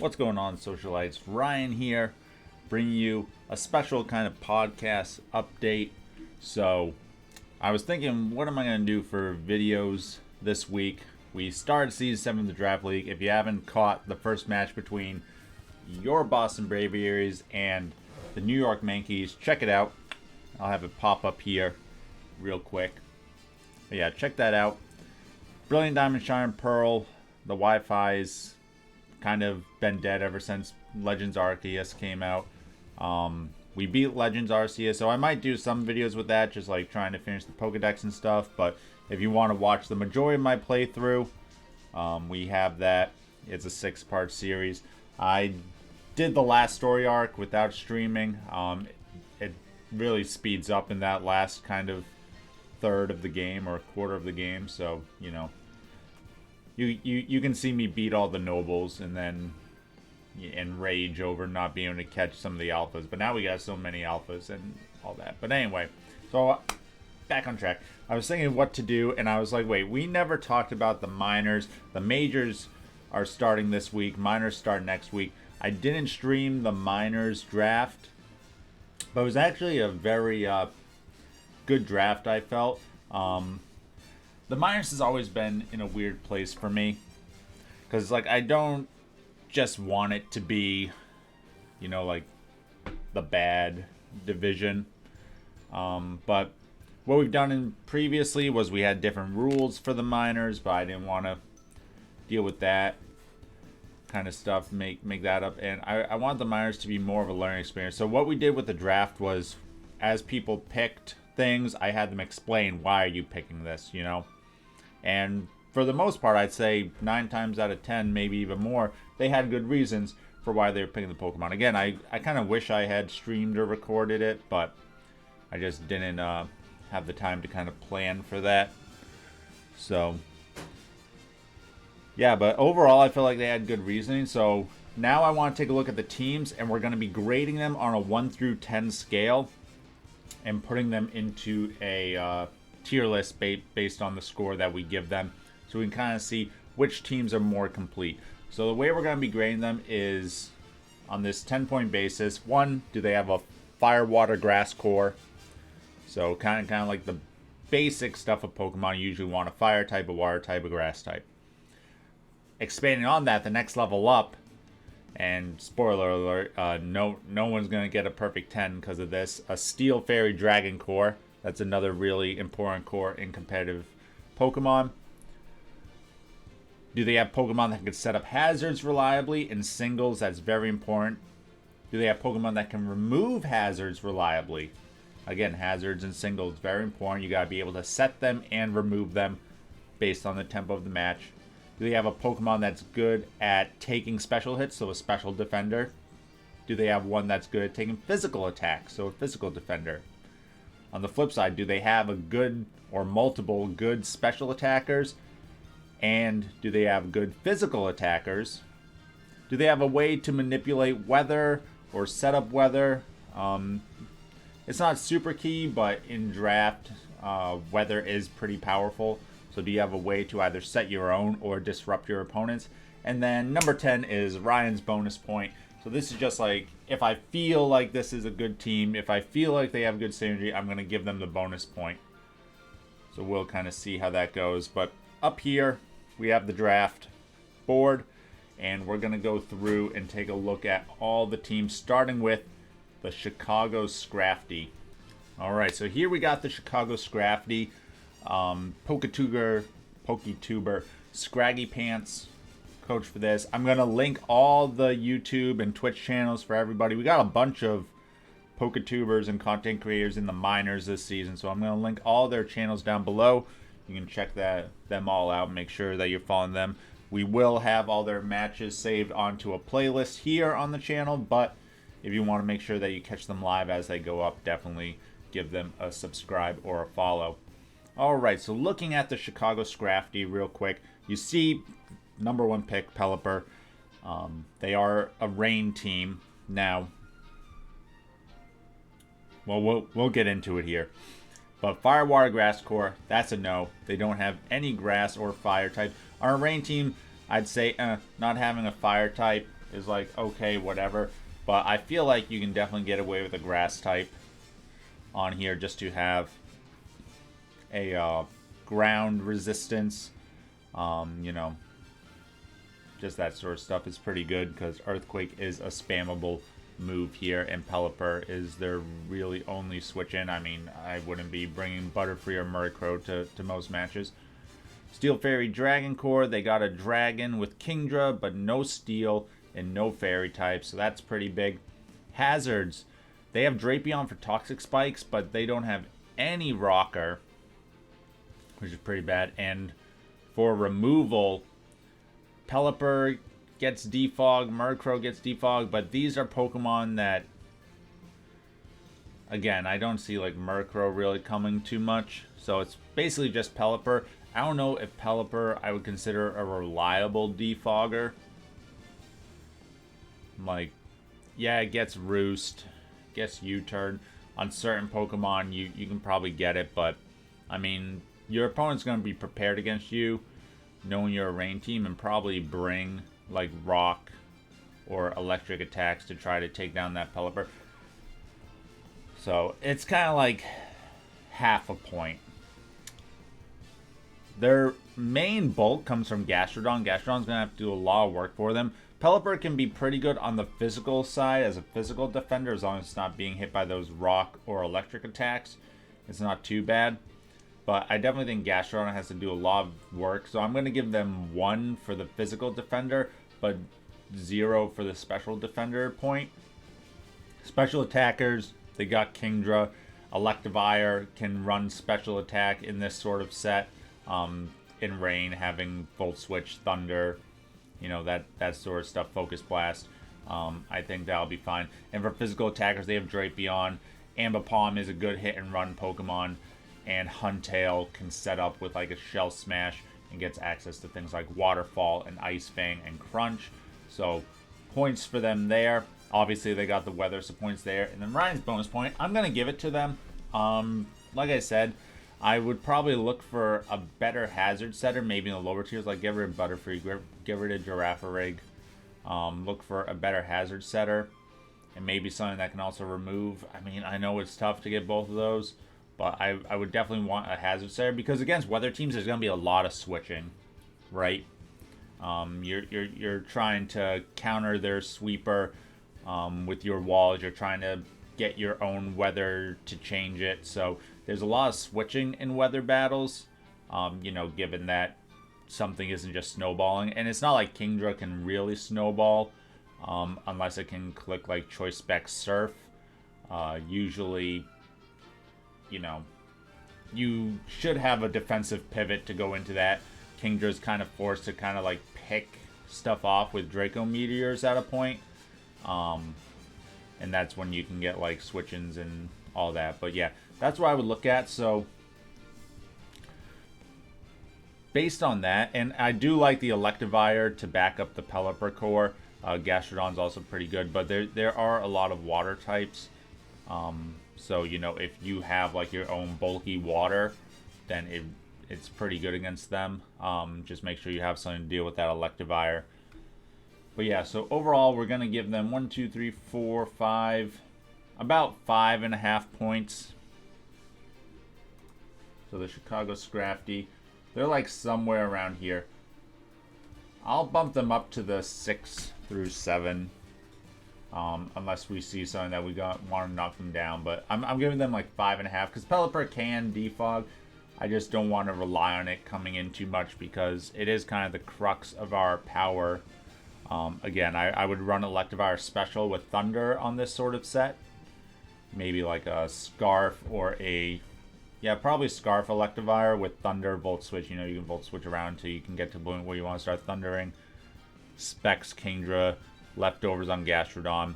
What's going on, Socialites? Ryan here, bringing you a special kind of podcast update. So, I was thinking, what am I going to do for videos this week? We started Season 7 of the Draft League. If you haven't caught the first match between your Boston Braveries and the New York Yankees, check it out. I'll have it pop up here real quick. But yeah, check that out. Brilliant Diamond Shine Pearl. The Wi-Fi's kind of been dead ever since Legends Arceus came out. We beat Legends Arceus, so I might do some videos with that, just like trying to finish the Pokedex and stuff. But if you want to watch the majority of my playthrough, we have that. It's a 6-part series. I did the last story arc without streaming. It really speeds up in that last kind of third of the game or quarter of the game, so you know. You can see me beat all the nobles and then enrage over not being able to catch some of the alphas. But now we got so many alphas and all that. But anyway, so back on track. I was thinking what to do, and I was like, wait, we never talked about the minors. The majors are starting this week. Minors start next week. I didn't stream the minors draft, but it was actually a very good draft, I felt. The minors has always been in a weird place for me, because like I don't just want it to be, you know, like the bad division. But what we've done in previously was we had different rules for the minors, but I didn't want to deal with that kind of stuff, make that up, and I want the minors to be more of a learning experience. So what we did with the draft was, as people picked things, I had them explain, why are you picking this, you know? And for the most part, I'd say 9 times out of 10, maybe even more, they had good reasons for why they were picking the Pokemon. Again, I kind of wish I had streamed or recorded it, but I just didn't have the time to kind of plan for that. So, yeah, but overall, I feel like they had good reasoning. So now I want to take a look at the teams, and we're going to be grading them on a 1 through 10 scale and putting them into a tier list based on the score that we give them, so we can kind of see which teams are more complete. So the way we're going to be grading them is on this 10-point basis. 1, do they have a fire, water, grass core? So kind of like the basic stuff of Pokemon. You usually want a fire type, a water type, a grass type. Expanding on that, the next level up, and spoiler alert, no one's going to get a perfect 10 because of this, a Steel Fairy Dragon core. That's another really important core in competitive Pokemon. Do they have Pokemon that can set up hazards reliably in singles? That's very important. Do they have Pokemon that can remove hazards reliably? Again, hazards in singles, very important. You got to be able to set them and remove them based on the tempo of the match. Do they have a Pokemon that's good at taking special hits, so a special defender? Do they have one that's good at taking physical attacks, so a physical defender? On the flip side, do they have a good or multiple good special attackers? And do they have good physical attackers? Do they have a way to manipulate weather or set up weather? It's not super key, but in draft, weather is pretty powerful. So do you have a way to either set your own or disrupt your opponents? And then number 10 is Ryan's bonus point. So this is just like, if I feel like this is a good team, if I feel like they have good synergy, I'm going to give them the bonus point. So we'll kind of see how that goes. But up here, we have the draft board, and we're going to go through and take a look at all the teams, starting with the Chicago Scrafty. All right, so here we got the Chicago Scrafty, Poketuber, Scraggy Pants, coach for this. I'm going to link all the YouTube and Twitch channels for everybody. We got a bunch of Poketubers and content creators in the minors this season, so I'm going to link all their channels down below. You can check them all out and make sure that you're following them. We will have all their matches saved onto a playlist here on the channel, but if you want to make sure that you catch them live as they go up, definitely give them a subscribe or a follow. Alright, so looking at the Chicago Scrafty real quick, you see number 1 pick, Pelipper. They are a rain team. Now, well, we'll get into it here. But Fire, Water, Grass core, that's a no. They don't have any grass or fire type. On a rain team, I'd say not having a fire type is like, okay, whatever. But I feel like you can definitely get away with a grass type on here just to have a ground resistance. You know, just that sort of stuff is pretty good because Earthquake is a spammable move here, and Pelipper is their really only switch in. I mean, I wouldn't be bringing Butterfree or Murkrow to most matches. Steel Fairy Dragon Core, they got a Dragon with Kingdra, but no Steel and no Fairy types, so that's pretty big. Hazards, they have Drapion for Toxic Spikes, but they don't have any Rocker, which is pretty bad. And for removal, Pelipper gets Defog, Murkrow gets Defog, but these are Pokemon that, again, I don't see like Murkrow really coming too much. So it's basically just Pelipper. I don't know if Pelipper I would consider a reliable defogger. Like, yeah, it gets Roost, gets U-Turn. On certain Pokemon, you can probably get it, but, I mean, your opponent's going to be prepared against you, knowing you're a rain team, and probably bring, like, Rock or Electric attacks to try to take down that Pelipper. So, it's kind of like half a point. Their main bulk comes from Gastrodon. Gastrodon's going to have to do a lot of work for them. Pelipper can be pretty good on the physical side as a physical defender as long as it's not being hit by those rock or electric attacks. It's not too bad. But I definitely think Gastrodon has to do a lot of work. So I'm going to give them 1 for the physical defender, but 0 for the special defender point. Special attackers, they got Kingdra. Electivire can run special attack in this sort of set. In rain, having Volt Switch, Thunder, you know, that sort of stuff, Focus Blast. I think that'll be fine. And for physical attackers, they have Drapion. Ambipom is a good hit and run Pokemon. And Huntail can set up with like a Shell Smash and gets access to things like Waterfall and Ice Fang and Crunch. So points for them there. Obviously, they got the weather, so points there. And then Ryan's bonus point, I'm going to give it to them. Like I said, I would probably look for a better hazard setter, maybe in the lower tiers, like get rid of Butterfree, get rid of Girafarig. Look for a better hazard setter, and maybe something that can also remove. I mean, I know it's tough to get both of those, but I would definitely want a hazard setter because against weather teams, there's going to be a lot of switching, right? You're trying to counter their sweeper with your walls. You're trying to get your own weather to change it, so there's a lot of switching in weather battles, you know, given that something isn't just snowballing. And it's not like Kingdra can really snowball unless it can click like Choice Spec Surf. Usually, you know, you should have a defensive pivot to go into that. Kingdra's kind of forced to kind of like pick stuff off with Draco Meteors at a point. And that's when you can get like switch-ins and all that. But yeah, that's what I would look at. So based on that, and I do like the Electivire to back up the Pelipper core. Gastrodon's also pretty good, but there are a lot of water types. So, you know, if you have like your own bulky water, then it's pretty good against them. Just make sure you have something to deal with that Electivire. But yeah, so overall, we're going to give them 1, 2, 3, 4, 5, about 5.5 points. So the Chicago Scrafty, they're like somewhere around here. I'll bump them up to the 6 through 7. Unless we see something that we want to knock them down. But I'm giving them like 5.5 because Pelipper can defog. I just don't want to rely on it coming in too much because it is kind of the crux of our power. Again, I would run Electivire Special with Thunder on this sort of set. Maybe like a Scarf or a... Yeah, probably Scarf Electivire with Thunder, Volt Switch. You know, you can Volt Switch around until you can get to the point where you want to start thundering. Specs Kingdra, leftovers on Gastrodon.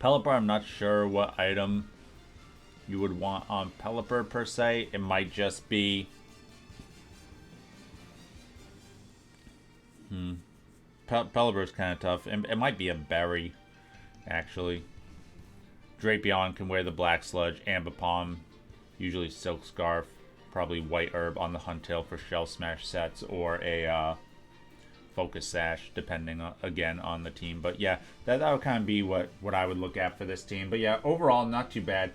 Pelipper, I'm not sure what item you would want on Pelipper per se. It might just be... Pelipper's kind of tough. It might be a berry, actually. Drapion can wear the Black Sludge. Ambipom, usually Silk Scarf. Probably White Herb on the Huntail for Shell Smash sets. Or a Focus Sash, depending again on the team. But yeah, that would kind of be what I would look at for this team. But yeah, overall not too bad.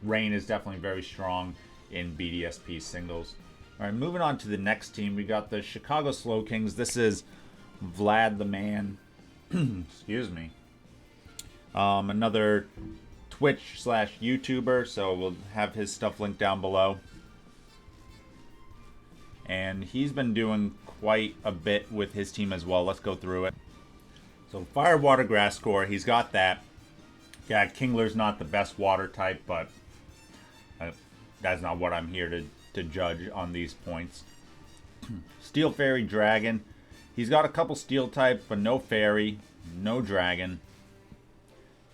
Rain is definitely very strong in BDSP singles. All right, moving on to the next team, we got the Chicago Slowkings. This is Vlad the Man. Excuse me. Another Twitch/YouTuber, so we'll have his stuff linked down below. And he's been doing quite a bit with his team as well. Let's go through it. So Fire, Water, Grass core, he's got that. Yeah, Kingler's not the best water type, but that's not what I'm here to judge on these points. Steel, Fairy, Dragon. He's got a couple Steel type, but no Fairy, no Dragon.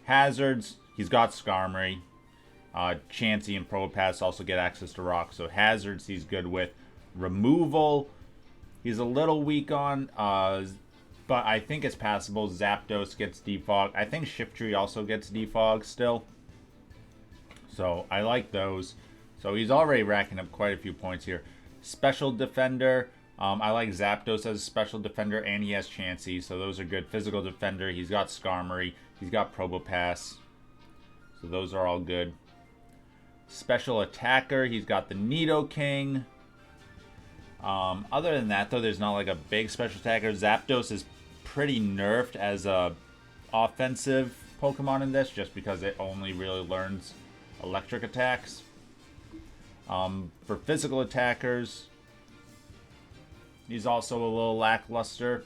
Hazards, he's got Skarmory. Chansey and Probopass also get access to rocks, so Hazards he's good with. Removal, he's a little weak on, but I think it's passable. Zapdos gets Defog. I think Shiftry also gets Defog still. So I like those. So he's already racking up quite a few points here. Special Defender. I like Zapdos as a Special Defender, and he has Chansey, so those are good. Physical Defender, he's got Skarmory, he's got Probopass, so those are all good. Special Attacker, he's got the Nidoking. Other than that, though, there's not like a big Special Attacker. Zapdos is pretty nerfed as a offensive Pokemon in this, just because it only really learns electric attacks. For physical attackers, he's also a little lackluster.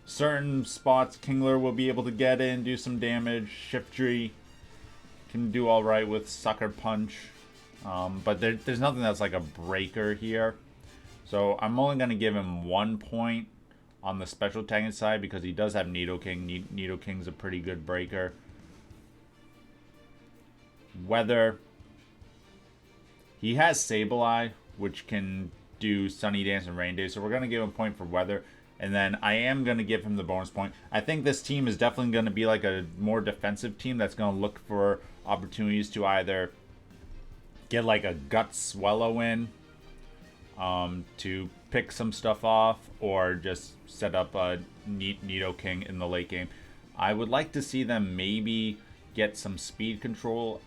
Certain spots Kingler will be able to get in, do some damage. Shiftry can do alright with Sucker Punch. But there's nothing that's like a breaker here. So I'm only going to give him 1 point on the special attacking side because he does have Nidoking. Nidoking's a pretty good breaker. Weather. He has Sableye, which can do Sunny Dance and Rain Day, so we're going to give him a point for weather. And then I am going to give him the bonus point. I think this team is definitely going to be like a more defensive team that's going to look for opportunities to either get like a Gut Swallow in to pick some stuff off, or just set up a Nidoking in the late game. I would like to see them maybe get some speed control.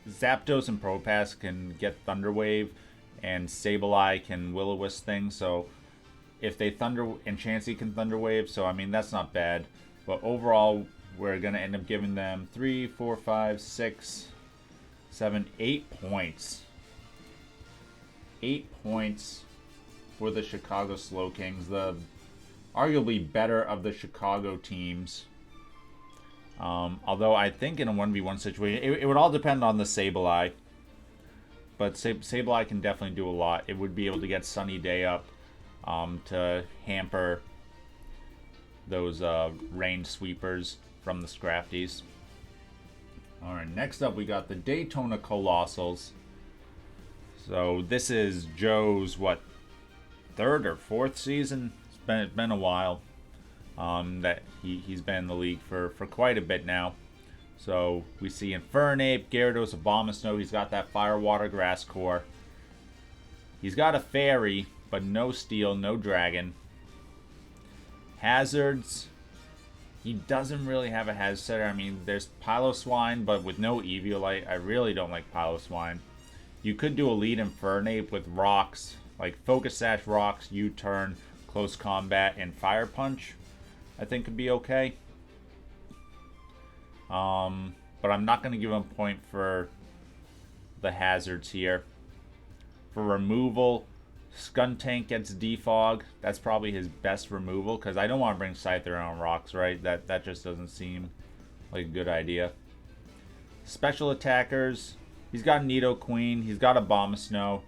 Zapdos and Probopass can get Thunder Wave, and Sableye can Will-O-Wisp things. So if they Thunder, and Chansey can Thunder Wave, so I mean that's not bad. But overall, we're gonna end up giving them 3, 4, 5, 6, 7, 8 points. 8 points for the Chicago Slowkings, the arguably better of the Chicago teams. Although I think in a 1v1 situation, it would all depend on the Sableye. But Sableye can definitely do a lot. It would be able to get Sunny Day up to hamper those range sweepers from the Scrafties. Alright, next up we got the Daytona Colossals. So this is Joe's, what, 3rd or 4th season? It's been a while. That he's been in the league for quite a bit now. So we see Infernape, Gyarados, Abomasnow. He's got that Fire, Water, Grass core. He's got a Fairy, but no Steel, no Dragon. Hazards. He doesn't really have a hazard setter. I mean, there's Piloswine, but with no Eviolite. I really don't like Piloswine. You could do a lead Infernape with rocks, like Focus Sash, rocks, U-turn, close combat, and Fire Punch. I think could be okay. But I'm not going to give him a point for the hazards here. For removal, Skuntank gets Defog. That's probably his best removal, because I don't want to bring Scyther on rocks, right? That just doesn't seem like a good idea. Special attackers, he's got Nidoqueen, he's got Abomasnow.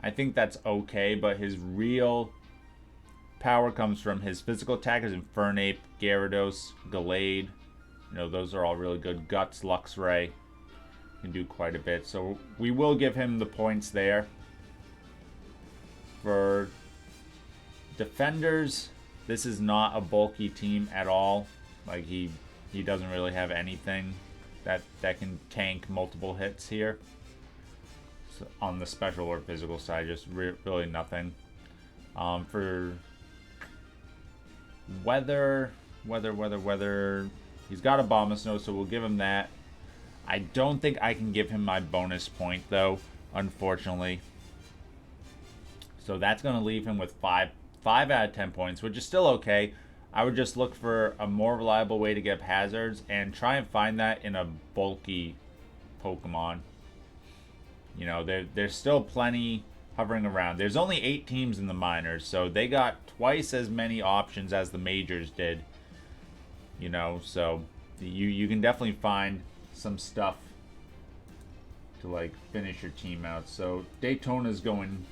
I think that's okay, but his real power comes from his physical attackers: Infernape, Gyarados, Gallade. You know, those are all really good. Guts, Luxray can do quite a bit. So we will give him the points there. For defenders, this is not a bulky team at all. Like he doesn't really have anything that can tank multiple hits here. So on the special or physical side, just really nothing. For weather, he's got Abomasnow, so we'll give him that. I don't think I can give him my bonus point, though, unfortunately. So that's going to leave him with 5 out of 10 points, which is still okay. I would just look for a more reliable way to get hazards and try and find that in a bulky Pokemon. You know, there's still plenty hovering around. There's only 8 teams in the minors, so they got twice as many options as the majors did. You know, so you can definitely find some stuff to like finish your team out. So Daytona's going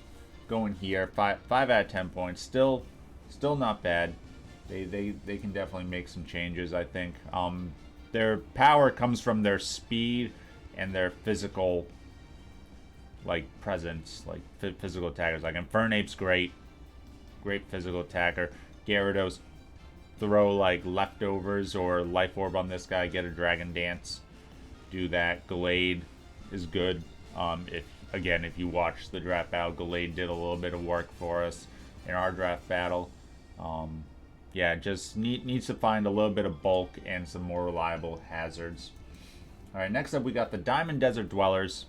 here. 5 out of 10 points. Still not bad. They can definitely make some changes, I think. Their power comes from their speed and their physical like presence, like physical attackers. Like Infernape's great physical attacker. Gyarados, throw like leftovers or Life Orb on this guy, get a Dragon Dance, do that. Gallade is good. If you watch the draft battle, Gallade did a little bit of work for us in our draft battle. Yeah, just needs to find a little bit of bulk and some more reliable hazards. All right, next up we got the Diamond Desert Dwellers.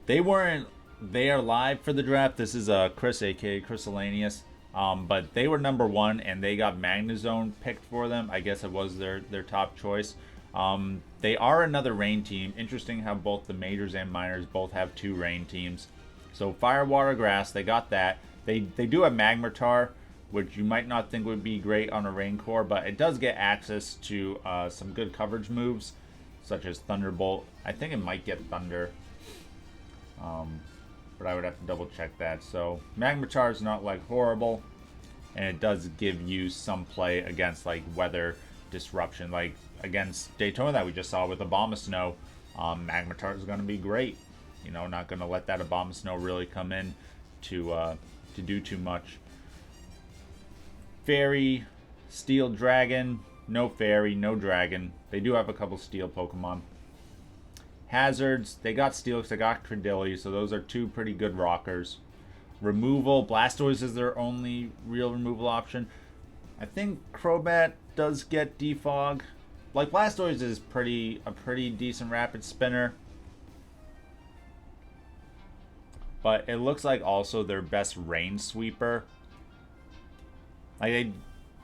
They are live for the draft. This is Chris, aka Chris Alanius. But they were number 1 and they got Magnezone picked for them. I guess it was their top choice. They are another rain team. Interesting how both the majors and minors both have 2 rain teams. So Fire, Water, Grass, they got that. They do have Magmar, which you might not think would be great on a rain core, but it does get access to some good coverage moves, such as Thunderbolt. I think it might get Thunder. But I would have to double check that. So Magmar is not like horrible, and it does give you some play against like weather disruption, like against Daytona that we just saw with Abomasnow. Magmar is going to be great. You know, not going to let that Abomasnow really come in to do too much. Fairy, Steel Dragon, no Fairy, no Dragon. They do have a couple Steel Pokemon. Hazards, they got Steelix, they got Credilli, so those are 2 pretty good rockers. Removal, Blastoise is their only real removal option. I think Crobat does get Defog. Like, Blastoise is a pretty decent rapid spinner. But it looks like also their best rain sweeper. Like,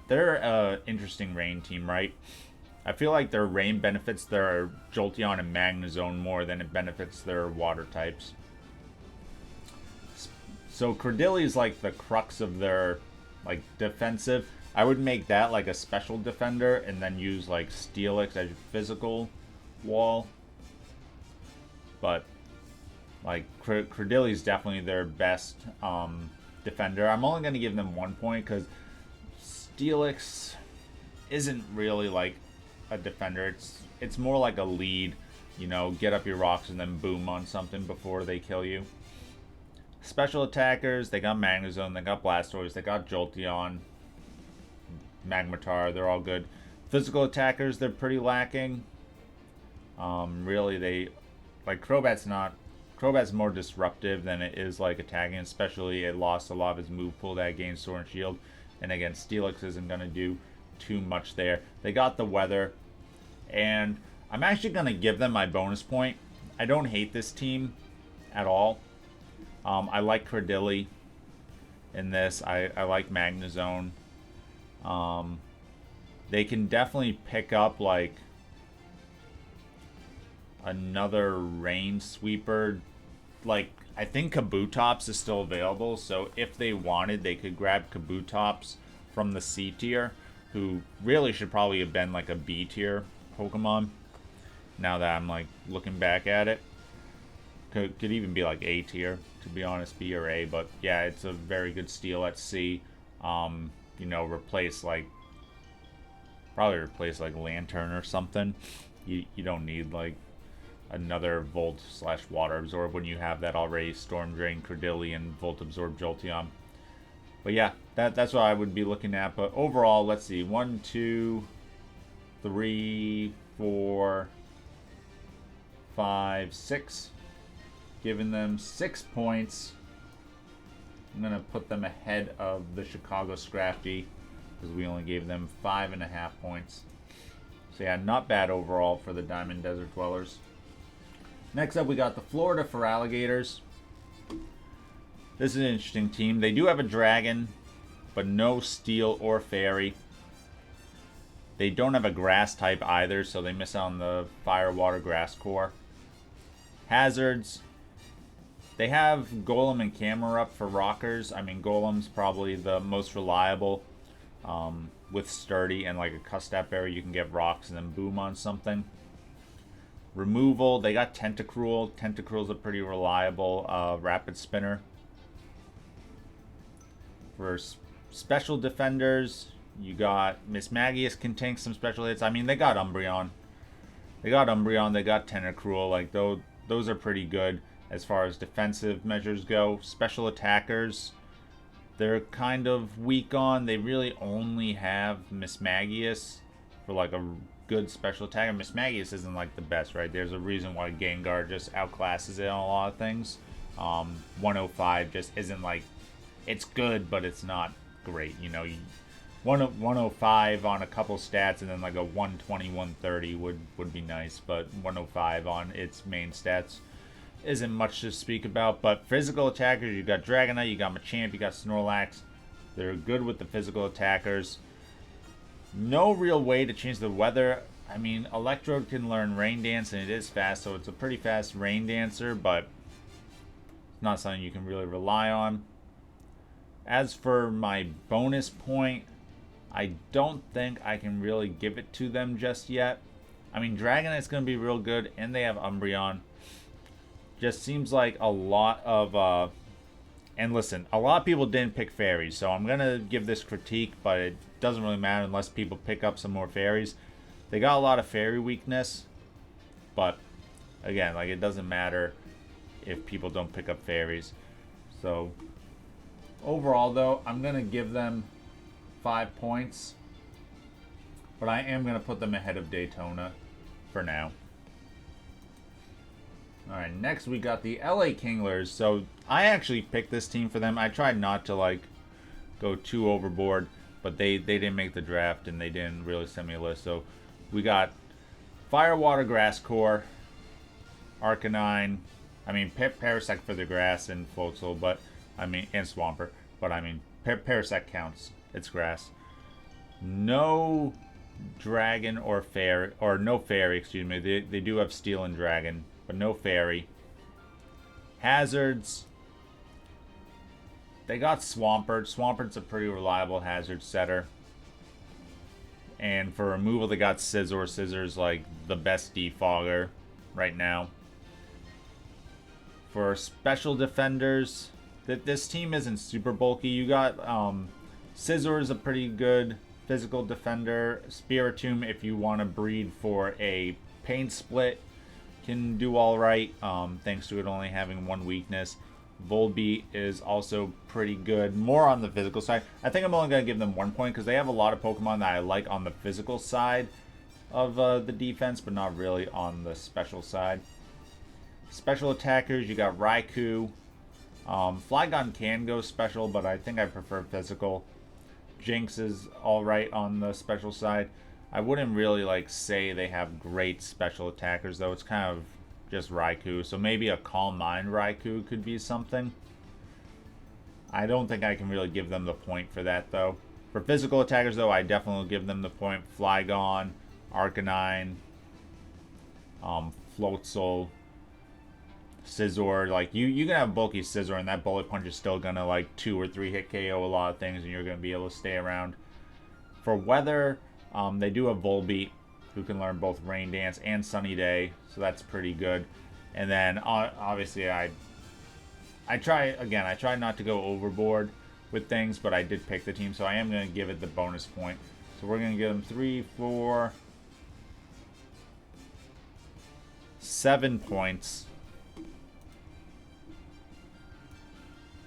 they're an interesting rain team, right? I feel like their rain benefits their Jolteon and Magnezone more than it benefits their water types. So Credilli is like the crux of their like defensive. I would make that like a special defender and then use like Steelix as your physical wall. But like Credilli is definitely their best defender. I'm only going to give them 1 point because Steelix isn't really like a defender. It's more like a lead, you know, get up your rocks and then boom on something before they kill you. Special attackers, they got Magnezone, they got Blastoise, they got Jolteon, Magmar, they're all good. Physical attackers, they're pretty lacking. Really, they like Crobat's more disruptive than it is like attacking, especially it lost a lot of his move pool that gained Sword and Shield, and again Steelix isn't going to do too much there. They got the weather, and I'm actually going to give them my bonus point. I don't hate this team at all. I like Credilli in this. I like Magnezone. They can definitely pick up like another rain sweeper. Like, I think Kabutops is still available, so if they wanted, they could grab Kabutops from the C tier, who really should probably have been like a B tier Pokemon. Now that I'm like looking back at it, could even be like A tier, to be honest, B or A. But yeah, it's a very good steal at C. You know, probably replace like Lantern or something. You don't need like another Volt/Water Absorb when you have that already. Storm Drain, Credilli, and Volt Absorb Jolteon. But yeah, that's what I would be looking at. But overall, let's see. 1, 2, 3, 4, 5, 6. Giving them 6 points. I'm going to put them ahead of the Chicago Scrafty because we only gave them 5.5 points. So yeah, not bad overall for the Diamond Desert Dwellers. Next up, we got the Florida Feraligators. This is an interesting team. They do have a dragon, but no steel or fairy. They don't have a grass type either, so they miss out on the fire, water, grass core. Hazards. They have Golem and Camera up for rockers. I mean, Golem's probably the most reliable. With Sturdy and like a Custap Berry, you can get rocks and then boom on something. Removal, they got Tentacruel. Tentacruel's a pretty reliable rapid spinner. For special defenders, you got Miss Magius can tank some special hits. I mean, they got Umbreon. They got Tentacruel. Like, those are pretty good as far as defensive measures go. Special attackers, they're kind of weak on. They really only have Miss Magius for like a good special attacker. Miss Magius isn't like the best, right? There's a reason why Gengar just outclasses it on a lot of things. 105 just isn't like, it's good, but it's not great. You know, 105 on a couple stats and then like a 120, 130 would be nice, but 105 on its main stats isn't much to speak about. But physical attackers, you got Dragonite, you got Machamp, you got Snorlax. They're good with the physical attackers. No real way to change the weather. I mean, Electrode can learn Rain Dance, and it is fast, so it's a pretty fast Rain Dancer, but it's not something you can really rely on. As for my bonus point, I don't think I can really give it to them just yet. I mean, Dragonite's going to be real good, and they have Umbreon. Just seems like a lot of... and listen, a lot of people didn't pick fairies, so I'm going to give this critique, but it doesn't really matter unless people pick up some more fairies. They got a lot of fairy weakness, but again, like, it doesn't matter if people don't pick up fairies. So overall, though, I'm going to give them 5 points, but I am going to put them ahead of Daytona for now. Alright, next we got the LA Kinglers. So I actually picked this team for them. I tried not to like go too overboard, but they didn't make the draft and they didn't really send me a list. So we got Fire, Water, Grass Core, Arcanine, I mean Parasect for the grass and Floatzel, but I mean, and Swampert, but I mean Parasect counts. It's grass. No dragon or fairy, or no fairy, excuse me. They do have Steel and Dragon, but no fairy. Hazards, they got Swampert. Swampert's a pretty reliable hazard setter. And for removal, they got Scizor. Scizor's like the best defogger right now. For special defenders, this team isn't super bulky. You got Scizor is a pretty good physical defender. Spiritomb, if you want to breed for a Pain Split, can do all right, thanks to it only having one weakness. Volbeat is also pretty good, more on the physical side. I think I'm only going to give them 1 point because they have a lot of Pokemon that I like on the physical side of the defense, but not really on the special side. Special attackers, you got Raikou. Flygon can go special, but I think I prefer physical. Jinx is alright on the special side. I wouldn't really like say they have great special attackers, though. It's kind of just Raikou. So maybe a Calm Mind Raikou could be something. I don't think I can really give them the point for that, though. For physical attackers, though, I definitely will give them the point. Flygon, Arcanine, Floatzel, Scizor. Like, you can have bulky Scizor, and that Bullet Punch is still going to, like, 2 or 3 hit KO a lot of things, and you're going to be able to stay around. For weather, they do have Volbeat, who can learn both Rain Dance and Sunny Day, so that's pretty good. And then, obviously, I try not to go overboard with things, but I did pick the team, so I am going to give it the bonus point. So we're going to give them 3, 4, 7 points.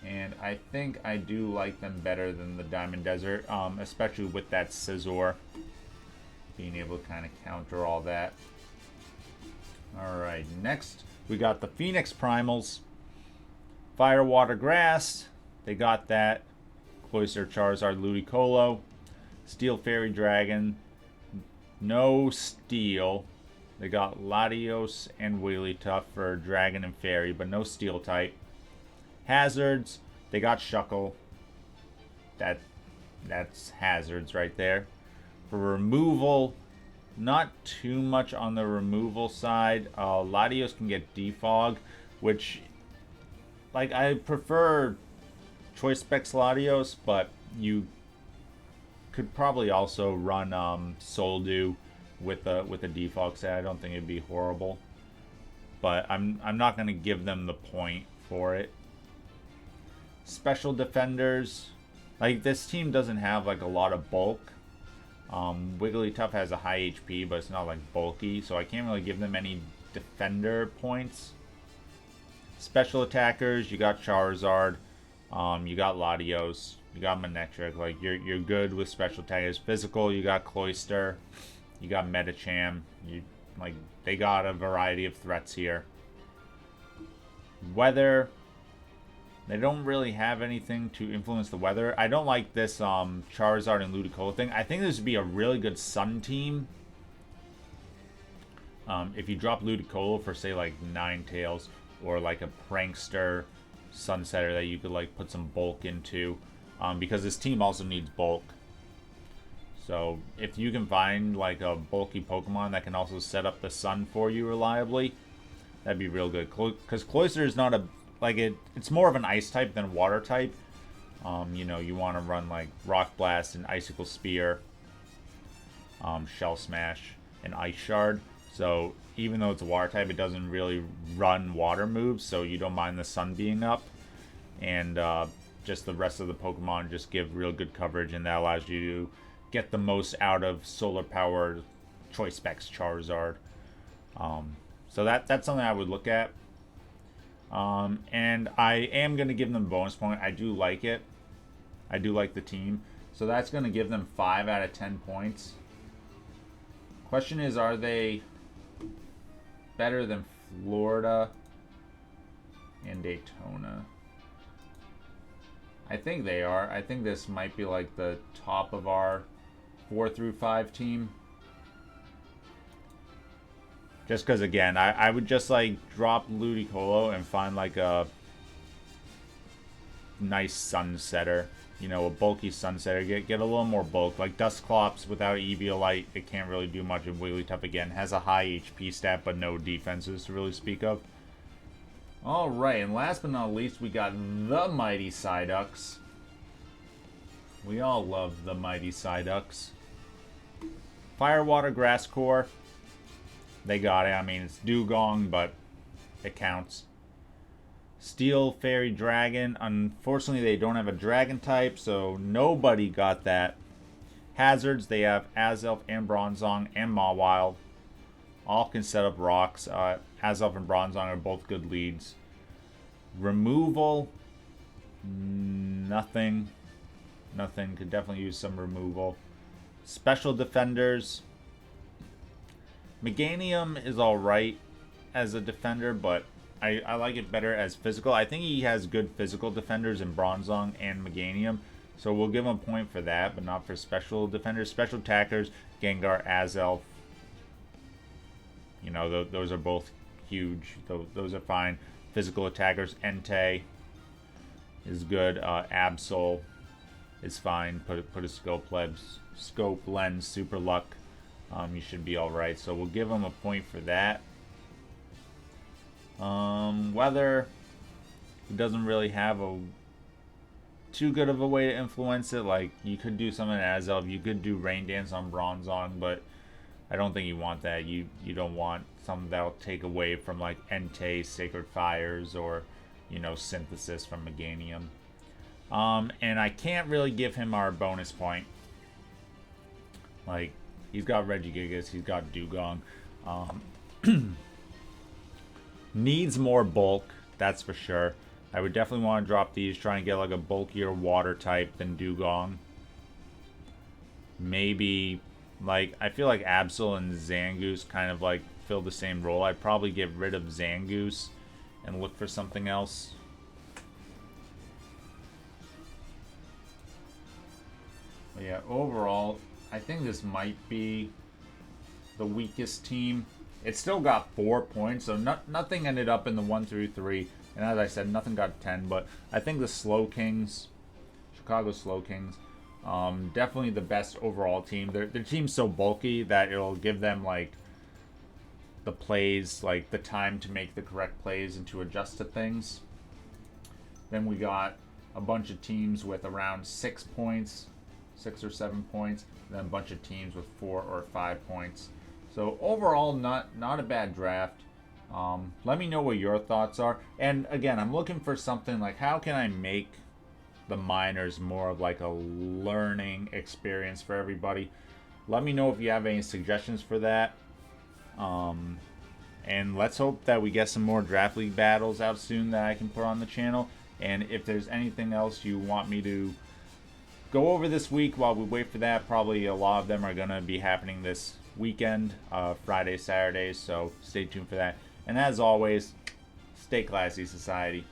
And I think I do like them better than the Diamond Desert, especially with that Scizor. Being able to kind of counter all that. Alright, next we got the Phoenix Primals. Fire, Water, Grass. they got that. Cloyster, Charizard, Ludicolo. Steel Fairy Dragon. No Steel. They got Latios and Wigglytuff for Dragon and Fairy, but no Steel type. Hazards, they got Shuckle. That's Hazards right there. For removal, not too much on the removal side. Latios can get Defog, which, like, I prefer Choice Specs Latios, but you could probably also run Soldew with a Defog set. I don't think it'd be horrible, but I'm not going to give them the point for it. Special defenders, like, this team doesn't have like a lot of bulk. Wigglytuff has a high HP, but it's not like bulky, so I can't really give them any defender points. Special attackers, you got Charizard, you got Latios, you got Manectric. Like, you're good with special attackers. Physical, you got Cloyster, you got Medicham. They got a variety of threats here. Weather, they don't really have anything to influence the weather. I don't like this Charizard and Ludicolo thing. I think this would be a really good Sun team. If you drop Ludicolo for, say, like Ninetales, or like a Prankster Sunsetter that you could like put some bulk into, because this team also needs bulk. So if you can find like a bulky Pokemon that can also set up the Sun for you reliably, that'd be real good. Because Cloyster is not a, like, it's more of an Ice type than Water type. You know, you want to run like Rock Blast and Icicle Spear, Shell Smash, and Ice Shard. So even though it's a Water type, it doesn't really run Water moves, so you don't mind the Sun being up. And just the rest of the Pokemon just give real good coverage, and that allows you to get the most out of solar-powered Choice Specs Charizard. So that's something I would look at. And I am going to give them a bonus point. I do like it. I do like the team. So that's going to give them 5 out of 10 points. Question is, are they better than Florida and Daytona? I think they are. I think this might be like the top of our 4 through 5 team. Just because, again, I would just like drop Ludicolo and find like a nice Sunsetter. You know, a bulky Sunsetter. Get a little more bulk. Like Dusclops without Eviolite, it can't really do much. And Wigglytuff, again, has a high HP stat, but no defenses to really speak of. Alright, and last but not least, we got the Mighty Psyducks. We all love the Mighty Psyducks. Fire, Water, Grass Core. They got it. I mean, it's Dugong, but it counts. Steel Fairy Dragon. Unfortunately, they don't have a Dragon type, so nobody got that. Hazards, they have Azelf and Bronzong and Mawile. All can set up rocks. Azelf and Bronzong are both good leads. Removal, nothing. Nothing. Could definitely use some removal. Special defenders. Meganium is alright as a defender, but I like it better as physical. I think he has good physical defenders in Bronzong and Meganium, so we'll give him a point for that, but not for special defenders. Special attackers, Gengar, Azelf. You know, those are both huge. Those are fine. Physical attackers, Entei is good. Absol is fine. Put a Scope Lens, Super Luck. You should be alright. So we'll give him a point for that. Weather, he doesn't really have a too good of a way to influence it. Like, you could do something as Azelf. You could do Rain Dance on Bronzong, but I don't think you want that. You don't want something that'll take away from like Entei, Sacred Fires, or, you know, Synthesis from Meganium. And I can't really give him our bonus point. Like, he's got Regigigas, he's got Dugong. Needs more bulk, that's for sure. I would definitely want to drop these, try and get like a bulkier water type than Dugong. Maybe, like, I feel like Absol and Zangoose kind of like fill the same role. I'd probably get rid of Zangoose and look for something else. But yeah, overall, I think this might be the weakest team. It still got 4 points, so nothing ended up in the 1 through 3. And as I said, nothing got 10. But I think the Slowkings, Chicago Slowkings, definitely the best overall team. Their team's so bulky that it'll give them like the plays, like the time to make the correct plays and to adjust to things. Then we got a bunch of teams with around 6 points, 6 or 7 points, and then a bunch of teams with 4 or 5 points. So overall, not a bad draft. Let me know what your thoughts are. And again, I'm looking for something like, how can I make the minors more of like a learning experience for everybody? Let me know if you have any suggestions for that. And let's hope that we get some more Draft League battles out soon that I can put on the channel. And if there's anything else you want me to go over this week while we wait for that, probably a lot of them are going to be happening this weekend, Friday, Saturday, so stay tuned for that. And as always, stay classy, society.